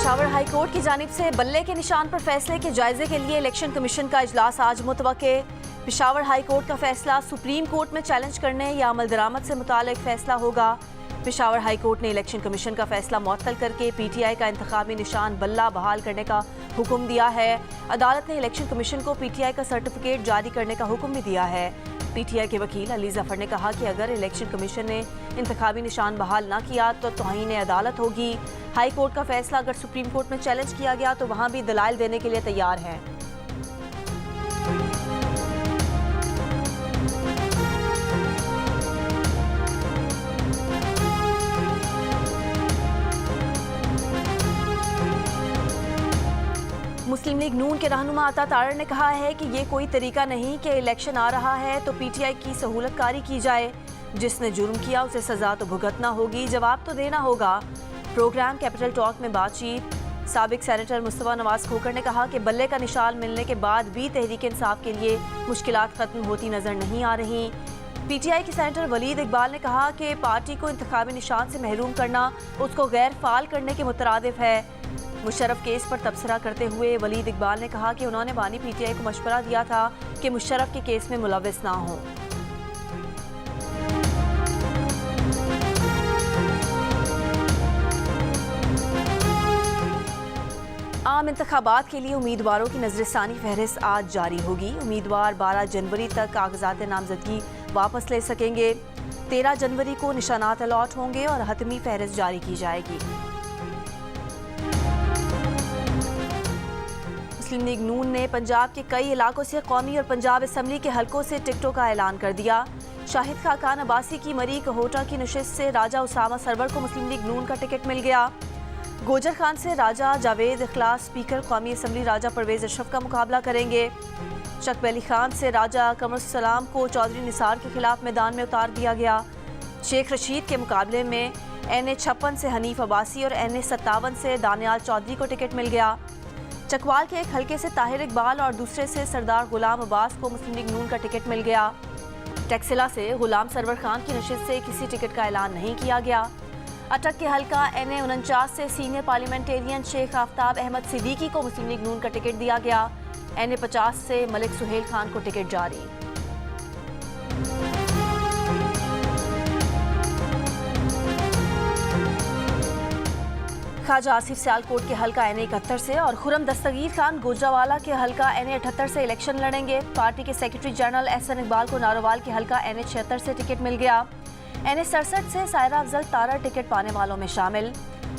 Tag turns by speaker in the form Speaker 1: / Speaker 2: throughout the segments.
Speaker 1: Peshawar high court की जानिब से बल्ले के निशान पर फैसले के जायजे के लिए इलेक्शन कमीशन का इजलास आज मुतवक्के। पेशावर हाई कोर्ट का फैसला सुप्रीम कोर्ट में चैलेंज करने या अमल दरामद से मुतालिक फैसला होगा। पेशावर हाई कोर्ट ने इलेक्शन कमीशन का फैसला मुअत्तल करके पीटीआई का इंतखाबी निशान बल्ला बहाल करने का हुक्म दिया है। अदालत ने इलेक्शन कमीशन को पीटीआई का सर्टिफिकेट जारी करने का हुक्म भी दिया है। पीटीआई के वकील अली जफर ने कहा कि अगर इलेक्शन कमीशन ने इंतखाबी निशान बहाल न किया तो तौहीन अदालत होगी। हाई कोर्ट का फैसला अगर सुप्रीम कोर्ट में चैलेंज किया गया तो वहां भी दलाइल देने के लिए तैयार हैं। मुस्लिम लीग नून के रहनुमा अता तारड़ ने कहा है कि ये कोई तरीका नहीं कि इलेक्शन आ रहा है तो पीटीआई की सहूलतकारी की जाए। जिसने जुर्म किया उसे सजा तो भुगतना होगी, जवाब तो देना होगा। प्रोग्राम कैपिटल टॉक में बातचीत साबिक सेनेटर मुस्तफा नवाज खोखर ने कहा कि बल्ले का निशान मिलने के बाद भी तहरीक इंसाफ के लिए मुश्किलात खत्म होती नजर नहीं आ रही। पीटीआई के सेनेटर वलीद इकबाल ने कहा कि पार्टी को इंतखाबी निशान से महरूम करना उसको गैर फाल करने के मुतरादिफ है। मुशर्रफ केस पर तबसरा करते हुए वलीद इकबाल ने कहा कि उन्होंने बानी पीटीआई को मशवरा दिया था कि मुशर्रफ के केस में मुलव्विस ना हो। आम इंतखाबात के लिए उम्मीदवारों की नजरसानी फहरिस्त आज जारी होगी। उम्मीदवार 12 जनवरी तक कागजात नामजदगी वापस ले सकेंगे। 13 जनवरी को निशानात अलॉट होंगे और हतमी फहरिस्त जारी की जाएगी। मुस्लिम लीग नून ने पंजाब के कई इलाकों से कौमी और पंजाब असम्बली के हलकों से टिकटों का ऐलान कर दिया। शाहिद खाकान अब्बासी की मरी कहोटा की नशिस्त से राजा उसामा सरवर को मुस्लिम लीग नून का टिकट मिल गया। गोजर खान से राजा जावेद इखलास स्पीकर कौमी असम्बली राजा परवेज अशरफ का मुकाबला करेंगे। शकब अली खान से राजा कमरुस्सलाम को चौधरी निसार के खिलाफ मैदान में उतार दिया गया। शेख रशीद के मुकाबले में NA56 से हनीफ अब्बासी और NA57 से दानियाल चौधरी को टिकट मिल गया। चकवाल के एक हलके से ताहिर इकबाल और दूसरे से सरदार गुलाम अब्बास को मुस्लिम लीग नून का टिकट मिल गया। टैक्सिला से गुलाम सरवर खान की नशिस्त से किसी टिकट का ऐलान नहीं किया गया। अटक के हलका NA49 से सीनियर पार्लियामेंटेरियन शेख आफ्ताब अहमद सिद्दीकी को मुस्लिम लीग नून का टिकट दिया गया। NA50 से मलिक सुहेल खान को टिकट जारी। ख्वाजा आसिफ सियालकोट के हलका NA71 से और खुरम दस्तगीर खान गुजरावाला के हलका NA78 से इलेक्शन लड़ेंगे। पार्टी के सेक्रेटरी जनरल एहसन इकबाल को नारोवाल के हलका NA76 से टिकट मिल गया। NA67 से सायरा अफजल तारा टिकट पाने वालों में शामिल।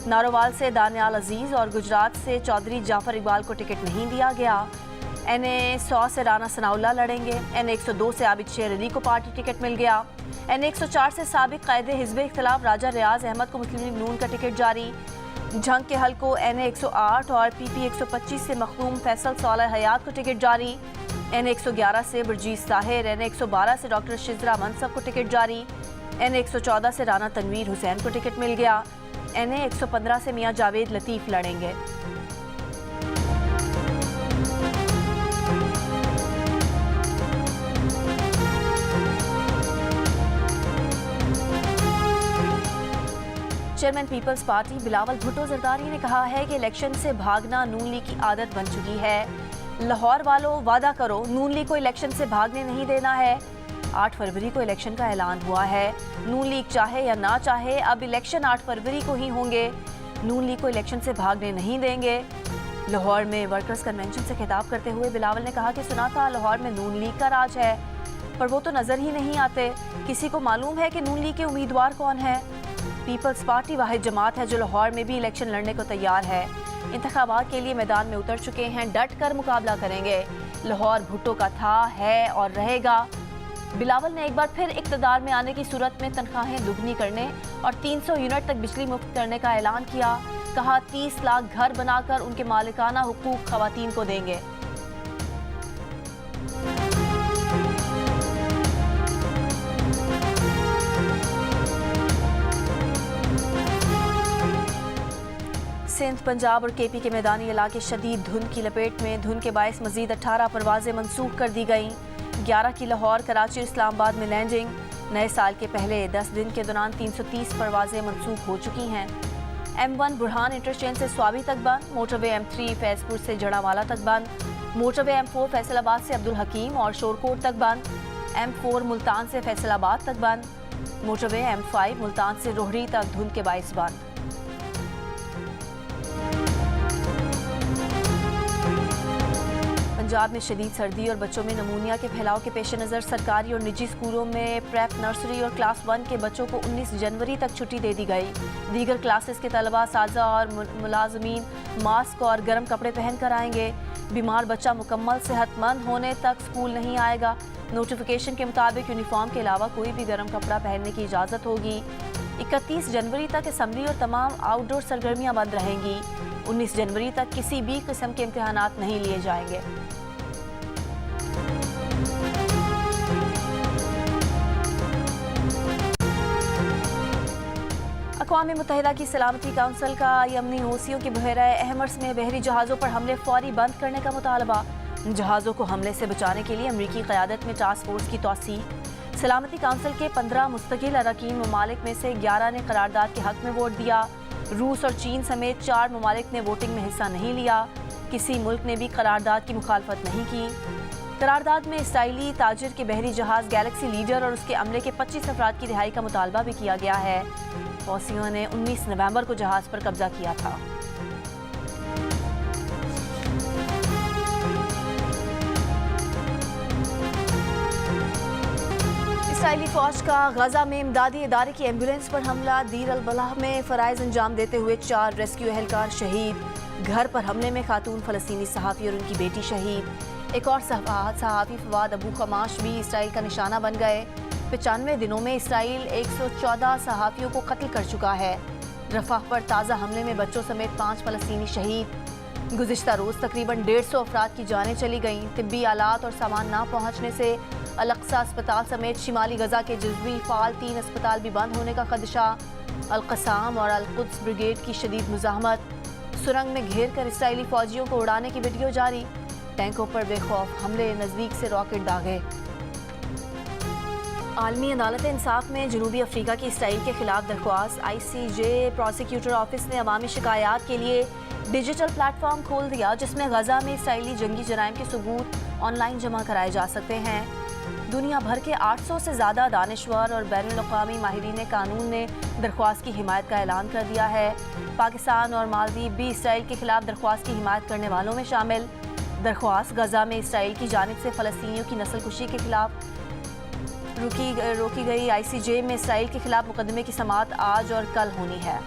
Speaker 1: नारोवाल से दानियाल अजीज और गुजरात से चौधरी जाफर इकबाल को टिकट नहीं दिया गया। NA100 से राना सनाउल्लाह लड़ेंगे। NA102 से आबिद शेर अली को पार्टी टिकट मिल गया। NA104 से साबिक कायदे हिज़्ब इख्तिलाफ राजा रियाज अहमद को मुस्लिम लीग नून का टिकट जारी। झंग के हलकों NA108 और PP125 से मखदूम फैसल सौलह हयात को टिकट जारी। NA111 से बरजीत ताहिर, NA112 से डॉक्टर शिजरा मनसब को टिकट जारी। NA114 से राना तनवीर हुसैन को टिकट मिल गया। NA115 से मियां जावेद लतीफ़ लड़ेंगे। Chairman Peoples Party Bilawal Bhutto Zardari ने कहा है कि इलेक्शन से भागना नून लीग की आदत बन चुकी है। लाहौर वालों, वादा करो नून लीग को इलेक्शन से भागने नहीं देना है। 8 फरवरी को इलेक्शन का ऐलान हुआ है। नून लीग चाहे या ना चाहे अब इलेक्शन 8 फरवरी को ही होंगे। नून लीग को इलेक्शन से भागने नहीं देंगे। लाहौर में वर्कर्स कन्वेंशन से खिताब करते हुए बिलावल ने कहा कि सुना था लाहौर में नून लीग का राज है, पर वो तो नजर ही नहीं आते। किसी को मालूम है कि नून लीग के उम्मीदवार कौन है? पीपल्स पार्टी वाहिद जमात है जो लाहौर में भी इलेक्शन लड़ने को तैयार है। इंतखाबात के लिए मैदान में उतर चुके हैं, डट कर मुकाबला करेंगे। लाहौर भुट्टो का था, है और रहेगा। बिलावल ने एक बार फिर इक़्तिदार में आने की सूरत में तनख्वाहें दुगनी करने और 300 यूनिट तक बिजली मुफ्त करने का ऐलान किया। कहा 30 लाख घर बनाकर उनके मालिकाना हुकूक ख़वातीन को देंगे। सिंध, पंजाब और KP के मैदानी इलाके शदीद धुंध की लपेट में। धुंध के बायस मजीद 18 परवाजें मनसूख कर दी गईं। 11 की लाहौर, कराची, इस्लामाबाद में लैंडिंग। नए साल के पहले 10 दिन के दौरान 330 परवाजें मनसूख हो चुकी हैं। M1 बुरहान इंटरचेंज से स्वाबी तक बंद, मोटरवे M3 फैजपुर से जड़ावाला तक बंद, मोटरवे M4 फैसलाबाद से अब्दुल हकीम और शोरकोट तक बंद, M4 मुल्तान से फैसलाबाद तक बंद, मोटरवे M5 मुल्तान से रोहड़ी तक धुंध के बाइस बंद। पंजाब में शदीद सर्दी और बच्चों में नमूनिया के फैलाव के पेश नज़र सरकारी और निजी स्कूलों में प्रेप नर्सरी और क्लास 1 के बच्चों को 19 जनवरी तक छुट्टी दे दी गई। दीगर क्लासेस के तलबा, साजा और मुलाजमीन मास्क और गर्म कपड़े पहन कर आएंगे। बीमार बच्चा मुकम्मल सेहतमंद होने तक स्कूल नहीं आएगा। नोटिफिकेशन के मुताबिक यूनिफॉर्म के अलावा कोई भी गर्म कपड़ा पहनने की इजाज़त होगी। 31 जनवरी तक असम्बली और तमाम आउटडोर सरगर्मियाँ बंद रहेंगी। 19 जनवरी तक किसी भी किस्म के इम्तिहानात नहीं लिए जाएंगे। अक़वाम मुत्तहिदा की सलामती काउंसिल का यमनी हौसियों की बहरा अहमर्स में बहरी जहाज़ों पर हमले फौरी बंद करने का मुतालबा। जहाज़ों को हमले से बचाने के लिए अमरीकी क़यादत में टास्क फोर्स की तौसीक। सलामती काउंसिल के 15 मुस्तकिल अरकान ममालिक में से 11 ने करारदाद के हक़ में वोट दिया। रूस और चीन समेत 4 ममालिक ने वोटिंग में हिस्सा नहीं लिया। किसी मुल्क ने भी करारदाद की मुखालफत नहीं की। करारदाद में इसराइली ताजिर के बहरी जहाज़ गैलेक्सी लीडर और उसके अमले के 25 अफराद की रिहाई का मुतालबा भी किया गया है। हौसियों ने 19 नवंबर को जहाज़ पर कब्जा किया था। इसराइली फौज का गजा में इमदादी इदारे की एम्बुलेंस पर हमला। दीर अल बलाह में फराइज अंजाम देते हुए 4 रेस्क्यू एहलकार शहीद। घर पर हमले में खातून फ़लस्तीनी सहाफ़ी और उनकी बेटी शहीद। एक और सहाफ़ी फवाद अबू खमाश भी इसराइल का निशाना बन गए। 95 दिनों में इसराइल 114 सहाफ़ियों को कत्ल कर चुका है। रफ़ाह पर ताज़ा हमले में बच्चों समेत 5 फ़लस्तीनी शहीद। गुज़िश्ता रोज़ तकरीबन 150 अफराद की जानें चली गईं। तिब्बी आलात और सामान ना पहुँचने से अल-अक़सा अस्पताल समेत शिमाली गजा के जुज़वी फ़ाल 3 अस्पताल भी बंद होने का खदशा। अल-क़साम और अल-कुद्स ब्रिगेड की शदीद मुज़ाहमत। सुरंग में घेर कर इसराइली फ़ौजियों को उड़ाने की वीडियो जारी। टैंकों पर बेखौफ हमले, नज़दीक से रॉकेट दागे। आलमी अदालत इंसाफ में जनूबी अफ्रीका की इसराइल के खिलाफ दरख्वास्त। ICJ प्रोसिक्यूटर ऑफिस ने अवामी शिकायत के लिए डिजिटल प्लेटफॉर्म खोल दिया, जिसमें गजा में इसराइली जंगी जराइम के सबूत ऑनलाइन जमा कराए जा सकते हैं। दुनिया भर के 800 से ज़्यादा दानिश्वर और बैनुल-अक़वामी माहिरीन कानून ने दरख्वास्त की हिमायत का ऐलान कर दिया है। पाकिस्तान और मालदीव भी इसराइल के खिलाफ दरख्वास्त की हिमायत करने वालों में शामिल। दरख्वास्त गजा में इसराइल की जानिब से फ़लस्तीनियों की नस्लकुशी के खिलाफ रोकी गई। ICJ में इसराइल के खिलाफ मुकदमे की समाअत आज और कल होनी है।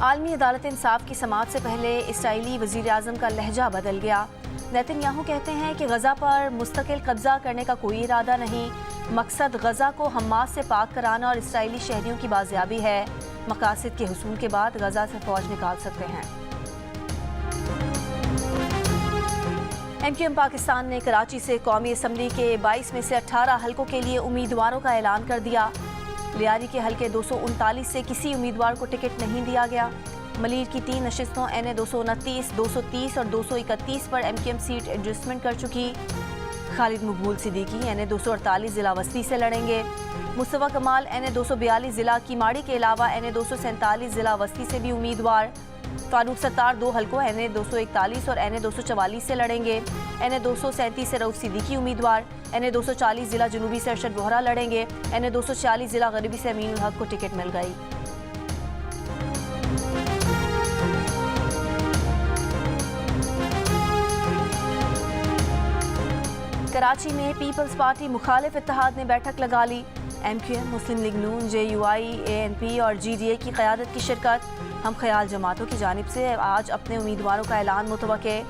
Speaker 1: आलमी अदालत इंसाफ की समाअत से पहले इसराइली वज़ीर आज़म का लहजा बदल गया। नेतन्याहू कहते हैं कि गजा पर मुस्तकिल कब्जा करने का कोई इरादा नहीं। मकसद गजा को हमास से पाक कराना और इसराइली शहरियों की बाजियाबी है। मकासद के हुसूल के बाद गजा से फौज निकाल सकते हैं। MQM पाकिस्तान ने कराची से कौमी असम्बली के 22 में से 18 हलकों के लिए उम्मीदवारों का ऐलान कर दिया। लियारी के हलके 239 से किसी उम्मीदवार को टिकट नहीं दिया गया। मलीर की 3 नशिस्तों NA 229, 230 और 231 पर MQM सीट एडजस्टमेंट कर चुकी। खालिद मकबूल सिद्दीकी NA 248 ज़िला वस्ती से लड़ेंगे। मुस्तफ़ा कमाल NA 242 ज़िला कीमाड़ी के अलावा NA 247 ज़िला वस्ती से भी उम्मीदवार। फारूक सत्तार 2 हलकों NA 241 और NA 244 से लड़ेंगे। NA 237 से रऊफ सिद्दीकी उम्मीदवार। NA 240 ज़िला जनूबी से अरशद वोहरा लड़ेंगे। NA 246 ज़िला गरीबी से अमीनुल हक को टिकट मिल गई। कराची में पीपल्स पार्टी मुखालिफ इत्तेहाद ने बैठक लगा ली। MQM, मुस्लिम लीग नून, JUI, ANP और GDA की क़यादत की शिरकत। हम ख्याल जमातों की जानिब से आज अपने उम्मीदवारों का ऐलान मुतवक्के।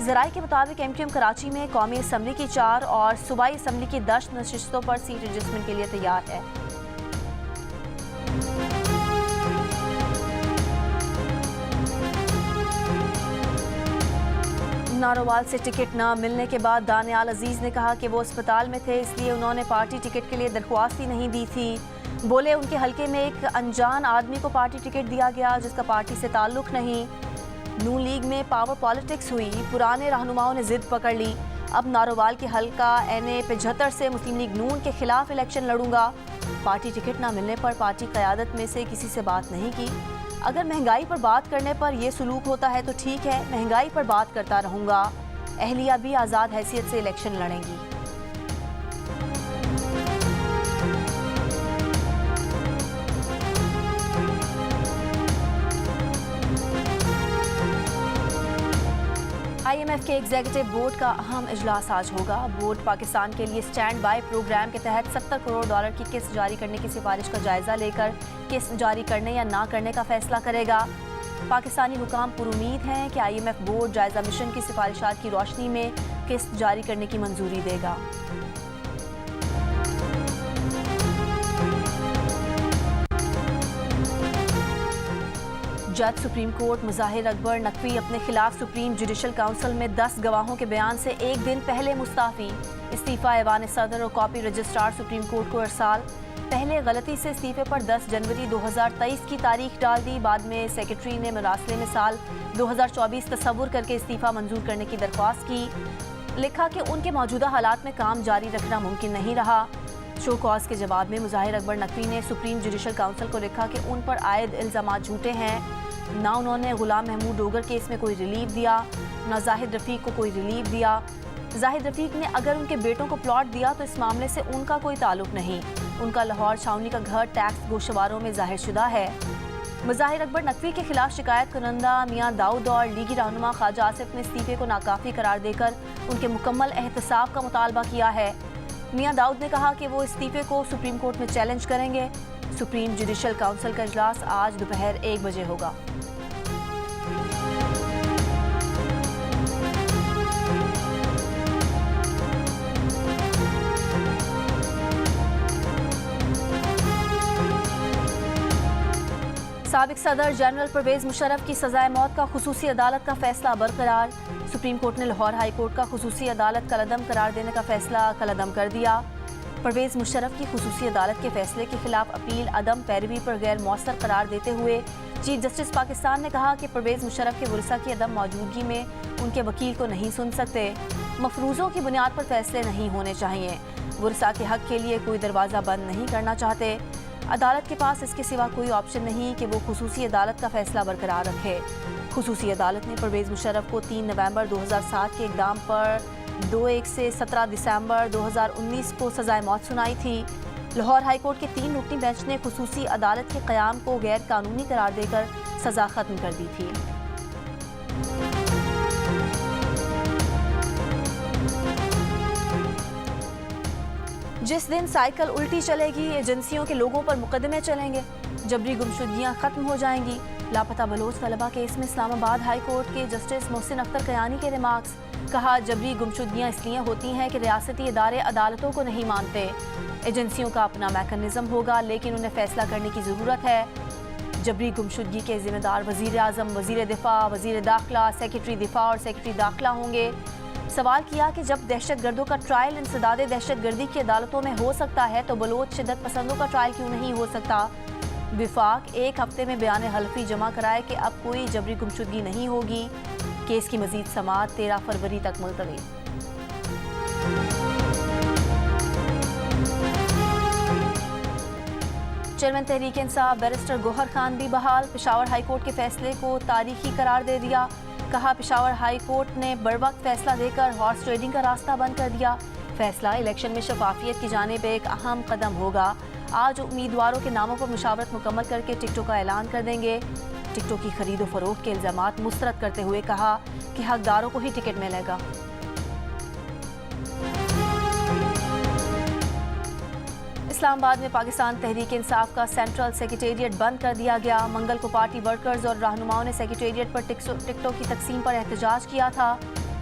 Speaker 1: ज़राए के मुताबिक MQM कराची में कौमी असम्बली की 4 और सूबाई असम्बली की 10 नशिस्तों पर सीट एडजस्टमेंट के लिए तैयार है। नारोवाल से टिकट न मिलने के बाद दानियाल अजीज़ ने कहा कि वो अस्पताल में थे, इसलिए उन्होंने पार्टी टिकट के लिए दरख्वास्त ही नहीं दी थी। बोले उनके हलके में एक अनजान आदमी को पार्टी टिकट दिया गया जिसका पार्टी से ताल्लुक़ नहीं। नून लीग में पावर पॉलिटिक्स हुई, पुराने रहनुमाओं ने जिद पकड़ ली। अब नारोवाल के हल्का NA 75 से मुस्लिम लीग नून के खिलाफ इलेक्शन लड़ूंगा। पार्टी टिकट ना मिलने पर पार्टी क़यादत में से किसी से बात नहीं की। अगर महंगाई पर बात करने पर यह सुलूक होता है तो ठीक है, महंगाई पर बात करता रहूंगा। अहलिया भी आज़ाद हैसियत से इलेक्शन लड़ेंगी। IMF के एग्जीक्यूटिव बोर्ड का अहम इजलास आज होगा। बोर्ड पाकिस्तान के लिए स्टैंड बाय प्रोग्राम के तहत $70 करोड़ की किस्त जारी करने की सिफारिश का जायजा लेकर किस्त जारी करने या ना करने का फैसला करेगा। पाकिस्तानी हुकाम पुरुमीद हैं कि IMF बोर्ड जायजा मिशन की सिफारिशात की रोशनी में किस्त जारी करने की मंजूरी देगा। जज सुप्रीम कोर्ट मुजाहिर अकबर नकवी अपने खिलाफ सुप्रीम जुडिशल काउंसिल में 10 गवाहों के बयान से एक दिन पहले मुस्ताफ़ी। इस्तीफ़ा ऐवान सदर और कॉपी रजिस्ट्रार सुप्रीम कोर्ट को अरसाल। पहले गलती से इस्तीफ़े पर 10 जनवरी 2023 की तारीख डाल दी। बाद में सेक्रेटरी ने मरासले में साल 2024 तस्वुर करके इस्तीफ़ा मंजूर करने की दरख्वास्त की। लिखा कि उनके मौजूदा हालात में काम जारी रखना मुमकिन नहीं रहा। शो कॉज के जवाब में मुजाहिर अकबर नकवी ने सुप्रीम जुडिशल काउंसिल को लिखा कि उन पर आयद इल्ज़ाम झूठे हैं। ना उन्होंने गुलाम महमूद डोगर केस में कोई रिलीफ दिया, ना जाहिद रफ़ीक को कोई रिलीफ दिया। जाहिद रफ़ीक ने अगर उनके बेटों को प्लॉट दिया तो इस मामले से उनका कोई ताल्लुक नहीं। उनका लाहौर छावनी का घर टैक्स गोशवारों में जाहिर शुदा है। मुजाहिर अकबर नकवी के खिलाफ शिकायत करंदा मियाँ दाऊद और लीगी रहनुमा ख्वाजा आसिफ ने इस्तीफ़े को नाकाफ़ी करार देकर उनके मुकम्मल एहतसाब का मुतालबा किया है। मियाँ दाऊद ने कहा कि वो इस्तीफ़े को सुप्रीम कोर्ट में चैलेंज करेंगे। सुप्रीम जुडिशल काउंसिल का इजलास आज दोपहर 1 बजे होगा। साबिक सदर जनरल परवेज़ मुशर्रफ की सज़ाए मौत का खुसूसी अदालत का फैसला बरकरार। सुप्रीम कोर्ट ने लाहौर हाई कोर्ट का खुसूसी अदालत कलअदम करार देने का फैसला कलअदम कर दिया। परवेज़ मुशर्रफ की खुसूसी अदालत के फैसले के खिलाफ अपील अदम पैरवी पर गैर मौसर करार देते हुए चीफ जस्टिस पाकिस्तान ने कहा कि परवेज़ मुशर्रफ के वरिसा की अदम मौजूदगी में उनके वकील को नहीं सुन सकते। मफरूज़ों की बुनियाद पर फैसले नहीं होने चाहिए। वरिसा के हक के लिए कोई दरवाज़ा बंद नहीं करना चाहते। अदालत के पास इसके सिवा कोई ऑप्शन नहीं कि वो खुसूसी अदालत का फैसला बरकरार रखे। खुसूसी अदालत ने परवेज़ मुशर्रफ को 3 नवंबर 2007 के इक़दाम पर 2-1 से 17 दिसंबर 2019 को सज़ाए मौत सुनाई थी। लाहौर हाई कोर्ट के 3 रुकनी बेंच ने खुसूसी अदालत के क़याम को गैर कानूनी करार देकर सज़ा ख़त्म कर दी थी। जिस दिन साइकिल उल्टी चलेगी, एजेंसियों के लोगों पर मुकदमे चलेंगे, जबरी गुमशुदगियां खत्म हो जाएंगी। लापता बलोच तलबा केस में इस्लामाबाद हाई कोर्ट के जस्टिस मोहसिन अख्तर कयानी के रिमार्क्स। कहा, जबरी गुमशुदगियां इसलिए होती हैं कि रियासती इदारे अदालतों को नहीं मानते। एजेंसियों का अपना मैकेनिज्म होगा, लेकिन उन्हें फैसला करने की ज़रूरत है। जबरी गुमशुदगी के जिम्मेदार वज़ीर आज़म, वज़ीर दिफा, वज़ीर दाखिला, सेक्रेटरी दिफा और सेक्रेटरी दाखिला होंगे। सवाल किया कि जब दहशतगर्दों का ट्रायल इंसदादे दहशतगर्दी की अदालतों में हो सकता है तो बलोच शिद्दत पसंदों का ट्रायल क्यों नहीं हो सकता। विफाक 1 हफ्ते में बयान हल्फी जमा कराए कि अब कोई जबरी गुमशुदगी नहीं होगी। केस की मजीद समाअत 13 फरवरी तक मुलतवी। चेयरमैन तहरीक इंसाफ बैरिस्टर गौहर खान भी बहाल। पेशावर हाई कोर्ट के फैसले को तारीखी करार दे दिया। कहा, पेशावर हाई कोर्ट ने बरवक्त फैसला देकर हॉर्स ट्रेडिंग का रास्ता बंद कर दिया। फैसला इलेक्शन में शफाफियत की जानिब एक अहम कदम होगा। आज उम्मीदवारों के नामों पर मुशावरत मुकम्मल करके टिकटों का ऐलान कर देंगे। टिकटों की खरीदो फरोख्त के इल्जामात मुस्तरद करते हुए कहा कि हकदारों को ही टिकट मिलेगा। इस्लामाबाद में पाकिस्तान तहरीक इंसाफ का सेंट्रल सेक्रेटेरिएट बंद कर दिया गया। मंगल को पार्टी वर्कर्स और रहनुमाओं ने सेक्रेटेरिएट पर टिकटों की तकसीम पर एहतजाज किया था।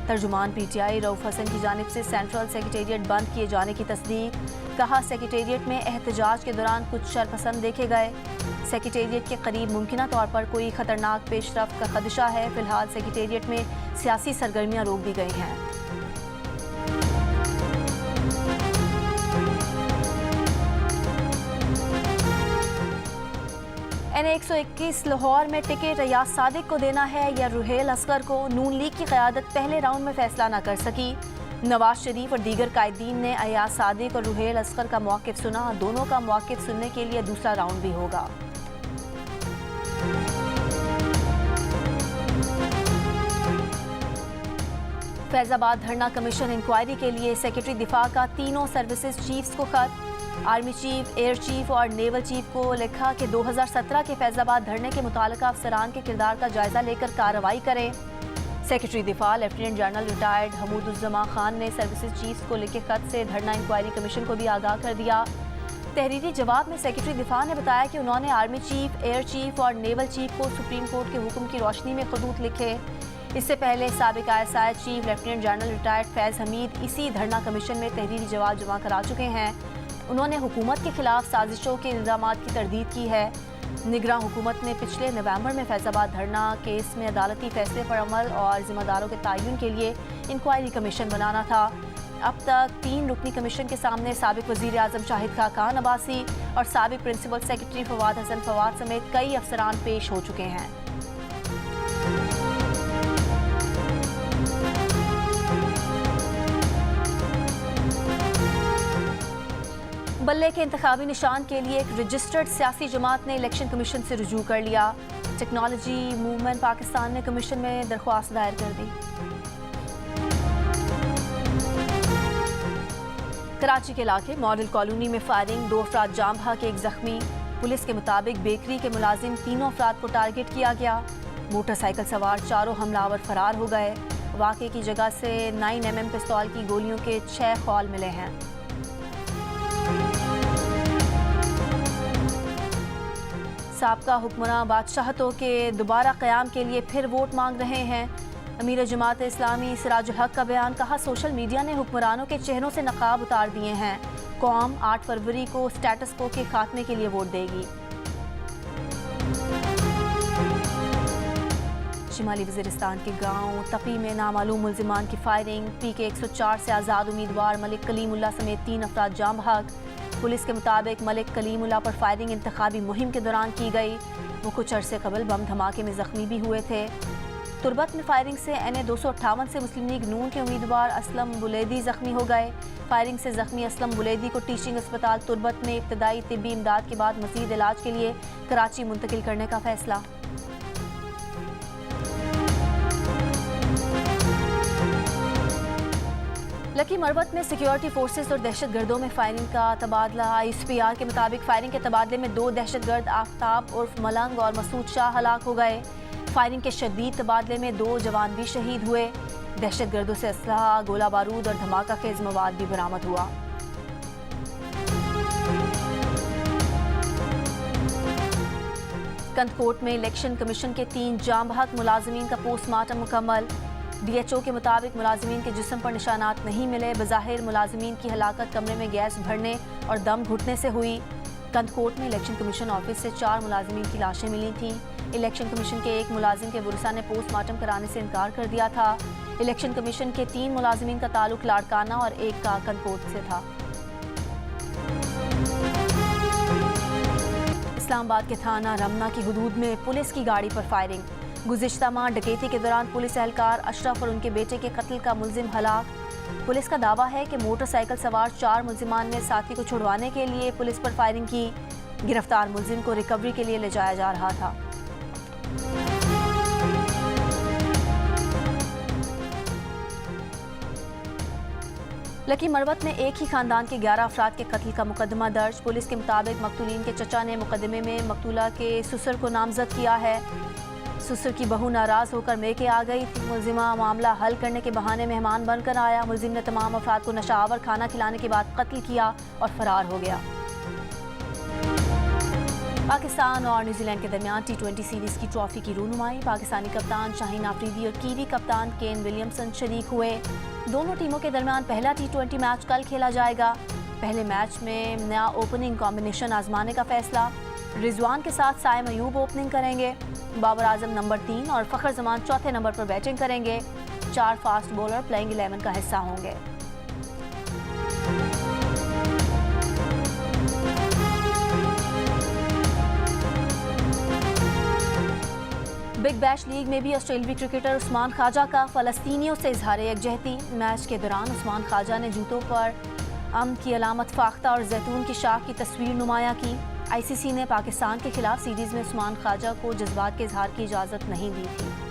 Speaker 1: तर्जुमान PTI रऊफ हसन की जानिब से सेंट्रल सेक्रेटेरिएट बंद किए जाने की तस्दीक। कहा, सेक्रेटेरिएट में एहतजाज के दौरान कुछ शरपसंद देखे गए। सेक्रेटेरिएट के करीब मुमकिना तौर पर कोई खतरनाक पेशरफ्त का खदशा है। फिलहाल सेक्रेटेरिएट में सियासी सरगर्मियाँ रोक दी गई हैं। NA 121 लाहौर में टिकट या सादिक को देना है या रुहेल असगर को। नून लीग की क़यादत पहले राउंड में फैसला न कर सकी। नवाज शरीफ और दीगर कायदीन ने अयाज सादिक और रुहेल असगर का मौक़िफ़ सुना। दोनों का मौक़िफ़ सुनने के लिए दूसरा राउंड भी होगा। फैज़ाबाद धरना कमीशन इंक्वायरी के लिए सेक्रेटरी दिफा का तीनों सर्विसेज चीफ्स को खत। आर्मी चीफ, एयर चीफ और नेवल चीफ को लिखा कि 2017 के फैज़ाबाद धरने के मुतालिका अफसरान के किरदार का जायजा लेकर कार्रवाई करें। सेक्रेटरी दिफा lieutenant general retired Hamooduzzaman Khan ने सर्विसेज चीफ्स को लिखे खत से धरना इंक्वायरी कमीशन को भी आगाह कर दिया। तहरीरी जवाब में सेक्रेटरी दिफा ने बताया कि उन्होंने आर्मी चीफ, एयर चीफ और नेवल चीफ को सुप्रीम कोर्ट के हुक्म की रोशनी में खतूत लिखे। इससे पहले साबिक ISI chief lieutenant general retired Faiz Hameed इसी धरना कमीशन में तहरीरी जवाब जमा करा चुके हैं। उन्होंने हुकूमत के खिलाफ साजिशों के इल्ज़ामात की तरदीद की है। निगरान हुकूमत ने पिछले नवंबर में फैज़ाबाद धरना केस में अदालती फैसले पर अमल और जिम्मेदारों के तयन के लिए इंक्वायरी कमीशन बनाना था। अब तक 3 रुकनी कमीशन के सामने साबिक वज़ीर आज़म शाहिद खाकान अब्बासी और साबिक प्रिंसिपल सेक्रेटरी फवाद हसन फवाद समेत कई अफसरान पेश हो चुके हैं। बल्ले के इंतखाबी निशान के लिए एक रजिस्टर्ड सियासी जमात ने इलेक्शन कमीशन से रुजू कर लिया। टेक्नोलॉजी मूवमेंट पाकिस्तान ने कमीशन में दरख्वास्त दायर कर दी। कराची के इलाके मॉडल कॉलोनी में फायरिंग, 2 अफराद जाम बहक, 1 जख्मी। पुलिस के मुताबिक बेकरी के मुलाजिम 3 अफराद को टारगेट किया गया। मोटरसाइकिल सवार 4 हमलावर फरार हो गए। वाक़े की जगह से 9mm पिस्तौल की गोलियों के 6 खौल मिले हैं। साबका हुक्मरान बादशाहतों के दोबारा क़याम के लिए फिर वोट मांग रहे हैं। अमीर जमात इस्लामी सिराजुल हक का बयान, कहा सोशल मीडिया ने हुक्मरानों के चेहरों से नकाब उतार दिए हैं। कौम 8 फरवरी को स्टेटस को के खात्मे के लिए वोट देगी। शिमाली वज़ीरिस्तान के गांव तपी में नामालूम मुल्जिमान की फायरिंग। PK 104 से आज़ाद उम्मीदवार मलिक कलीमुल्लाह समेत 3 अफराद जाम बहक। पुलिस के मुताबिक मलिक कलीमुल्लाह पर फायरिंग इंतखाबी मुहिम के दौरान की गई। वो कुछ अरसे कबल बम धमाके में जख्मी भी हुए थे। तुरबत में फायरिंग से NA 258 से मुस्लिम लीग नून के उम्मीदवार असलम बुलेदी जख्मी हो गए। फायरिंग से जख्मी असलम बुलेदी को टीचिंग अस्पताल तुरबत में इब्तदाई तिब्बी इमदाद के बाद मज़ीद इलाज के लिए कराची मुंतकिल करने का फैसला। लकी मरवत में सिक्योरिटी फोर्सेस और दहशत गर्दों में फायरिंग का तबादला। ISPR के मुताबिक फायरिंग के तबादले में 2 दहशत गर्द आफ्ताब उर्फ मलंग और मसूद शाह हलाक हो गए। फायरिंग के शदीद तबादले में 2 जवान भी शहीद हुए। दहशत गर्दों से असलहा, गोला बारूद और धमाका खेज मवाद भी बरामद हुआ। कंदकोट में इलेक्शन कमीशन के 3 जाम बहक मुलाजिमीन का पोस्टमार्टम मुकम्मल। DHO के मुताबिक मुलाजिमीन के जिस्म पर निशानात नहीं मिले। बज़ाहिर मुलाजिमीन की हलाकत कमरे में गैस भरने और दम घुटने से हुई। कंदकोट में इलेक्शन कमीशन ऑफिस से 4 मुलाजिमीन की लाशें मिली थीं। इलेक्शन कमीशन के एक मुलाजिम के बुरसा ने पोस्टमार्टम कराने से इनकार कर दिया था। इलेक्शन कमीशन के 3 मुलाजिमीन का ताल्लुक लाड़काना और एक का कंदकोट से था। इस्लामाबाद के थाना रमना की हुदूद में पुलिस की गाड़ी पर फायरिंग। गुज़िश्ता माह डकैती के दौरान पुलिस एहलकार अशरफ और उनके बेटे के कत्ल का मुल्जिम हलाक। पुलिस का दावा है कि मोटरसाइकिल सवार 4 मुल्जिमान ने साथी को छुड़वाने के लिए पुलिस पर फायरिंग की। गिरफ्तार मुल्जिम को रिकवरी के लिए ले जाया जा रहा था। लकी मरवत में एक ही खानदान के 11 अफराद के कत्ल का मुकदमा दर्ज। पुलिस के मुताबिक मकतूलीन के चचा ने मुकदमे में मकतूला के ससुर को नामजद किया है। ससुर की बहू नाराज होकर मेके आ गई थी। मुल्जिमा मामला हल करने के बहाने मेहमान बनकर आया। मुल्जिम ने तमाम अफराद को नशावर खाना खिलाने के बाद कत्ल किया और फरार हो गया। पाकिस्तान और न्यूजीलैंड के दरमियान T20 सीरीज की ट्रॉफी की रूनुमाई। पाकिस्तानी कप्तान शाहीन आफरीदी और कीवी कप्तान केन विलियमसन शरीक हुए। दोनों टीमों के दरमियान पहला T20 मैच कल खेला जाएगा। पहले मैच में नया ओपनिंग कॉम्बिनेशन आजमाने का फैसला। रिजवान के साथ साइम अयूब ओपनिंग करेंगे। बाबर आजम नंबर 3 और फ़खर जमान चौथे नंबर पर बैटिंग करेंगे। 4 फास्ट बॉलर प्लेइंग 11 का हिस्सा होंगे। बिग बिग बैश लीग में भी ऑस्ट्रेलियाई क्रिकेटर उस्मान ख्वाजा का फ़लस्तीनियों से इजहार यकजहती। मैच के दौरान उस्मान ख्वाजा ने जूतों पर अमन की अलामत फाख्ता और जैतून की शाख की तस्वीर नुमाया की। ICC ने पाकिस्तान के खिलाफ सीरीज़ में उस्मान ख्वाजा को जज्बात के इजहार की इजाज़त नहीं दी थी।